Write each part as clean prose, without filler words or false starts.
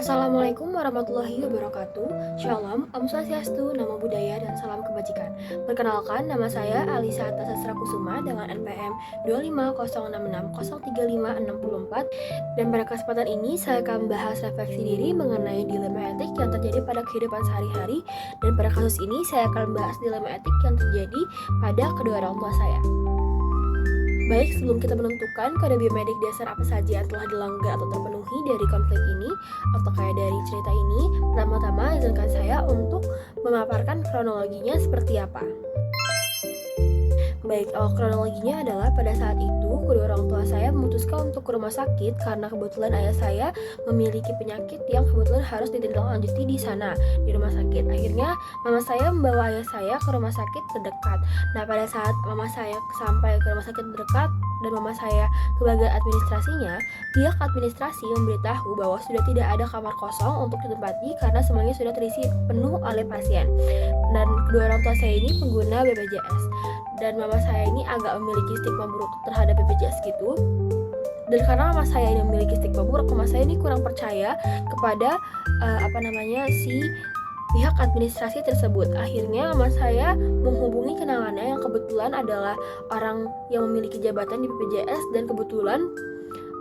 Assalamualaikum warahmatullahi wabarakatuh. Shalom, Om Swastiastu, Namo Buddhaya, dan salam kebajikan. Perkenalkan, nama saya Alisa Sastra Kusuma dengan NPM 25066035664. Dan pada kesempatan ini saya akan membahas refleksi diri mengenai dilema etik yang terjadi pada kehidupan sehari-hari. Dan pada kasus ini saya akan membahas dilema etik yang terjadi pada kedua orang tua saya. Baik, sebelum kita menentukan kode biomedik dasar apa saja yang telah dilanggar atau terpenuhi dari konflik ini atau kayak dari cerita ini, pertama-tama izinkan saya untuk memaparkan kronologinya seperti apa. Baik, kronologinya adalah pada saat itu kedua orang tua saya memutuskan untuk ke rumah sakit karena kebetulan ayah saya memiliki penyakit yang kebetulan harus ditindaklanjuti di sana, di rumah sakit. Akhirnya mama saya membawa ayah saya ke rumah sakit terdekat. Nah, pada saat mama saya sampai ke rumah sakit terdekat dan mama saya ke bagian administrasinya, pihak administrasi memberitahu bahwa sudah tidak ada kamar kosong untuk ditempati karena semuanya sudah terisi penuh oleh pasien. Dan kedua orang tua saya ini pengguna BPJS. Dan mama saya ini agak memiliki stigma buruk terhadap BPJS gitu. Dan karena mama saya ini memiliki stigma buruk, mama saya ini kurang percaya kepada si pihak administrasi tersebut. Akhirnya mama saya menghubungi kenalannya yang kebetulan adalah orang yang memiliki jabatan di BPJS, dan kebetulan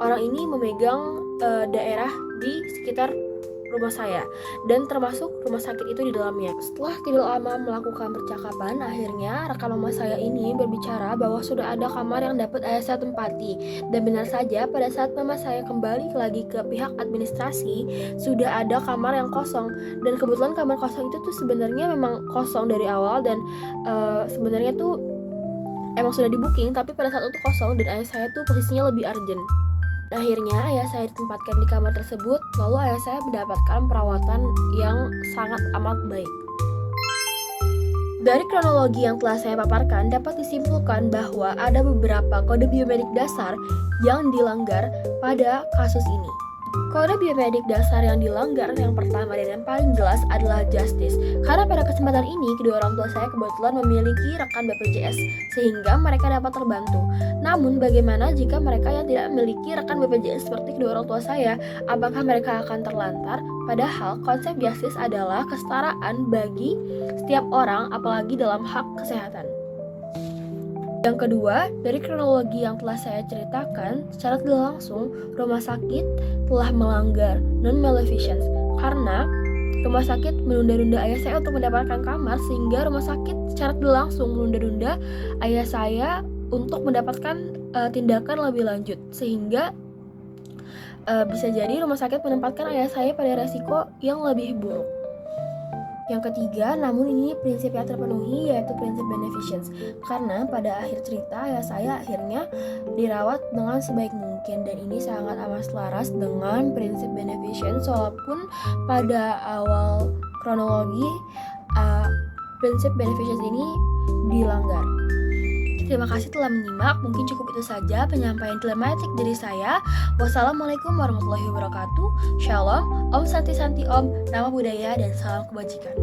orang ini memegang daerah di sekitar rumah saya dan termasuk rumah sakit itu di dalamnya. Setelah tidak lama melakukan percakapan, akhirnya rekan mama saya ini berbicara bahwa sudah ada kamar yang dapat ayah saya tempati. Dan benar saja, pada saat mama saya kembali lagi ke pihak administrasi, sudah ada kamar yang kosong. Dan kebetulan kamar kosong itu tuh sebenarnya memang kosong dari awal, dan sebenarnya tuh emang sudah di booking, tapi pada saat itu kosong dan ayah saya tuh posisinya lebih urgent. Akhirnya ayah saya ditempatkan di kamar tersebut, lalu ayah saya mendapatkan perawatan yang sangat amat baik. Dari kronologi yang telah saya paparkan, dapat disimpulkan bahwa ada beberapa kode biometrik dasar yang dilanggar pada kasus ini. Kode biometrik dasar yang dilanggar yang pertama dan yang paling jelas adalah justice. Karena pada kesempatan ini, kedua orang tua saya kebetulan memiliki rekan BPJS, sehingga mereka dapat terbantu. Namun, bagaimana jika mereka yang tidak memiliki rekan BPJS seperti kedua orang tua saya? Apakah mereka akan terlantar? Padahal, konsep justice adalah kesetaraan bagi setiap orang, apalagi dalam hak kesehatan. Yang kedua, dari kronologi yang telah saya ceritakan, secara tidak langsung rumah sakit telah melanggar non-maleficence karena rumah sakit menunda-nunda ayah saya untuk mendapatkan kamar, sehingga rumah sakit secara tidak langsung menunda-nunda ayah saya untuk mendapatkan tindakan lebih lanjut, sehingga bisa jadi rumah sakit menempatkan ayah saya pada resiko yang lebih buruk. Yang ketiga, namun ini prinsip yang terpenuhi, yaitu prinsip beneficence. Karena pada akhir cerita, ayah saya akhirnya dirawat dengan sebaik mungkin, dan ini sangat amat selaras dengan prinsip beneficence, walaupun pada awal kronologi prinsip beneficence ini dilanggar. Terima kasih telah menyimak. Mungkin cukup itu saja penyampaian dilema etik dari saya. Wassalamualaikum warahmatullahi wabarakatuh. Shalom, Om Santi Santi Om, Namo Buddhaya, dan salam kebajikan.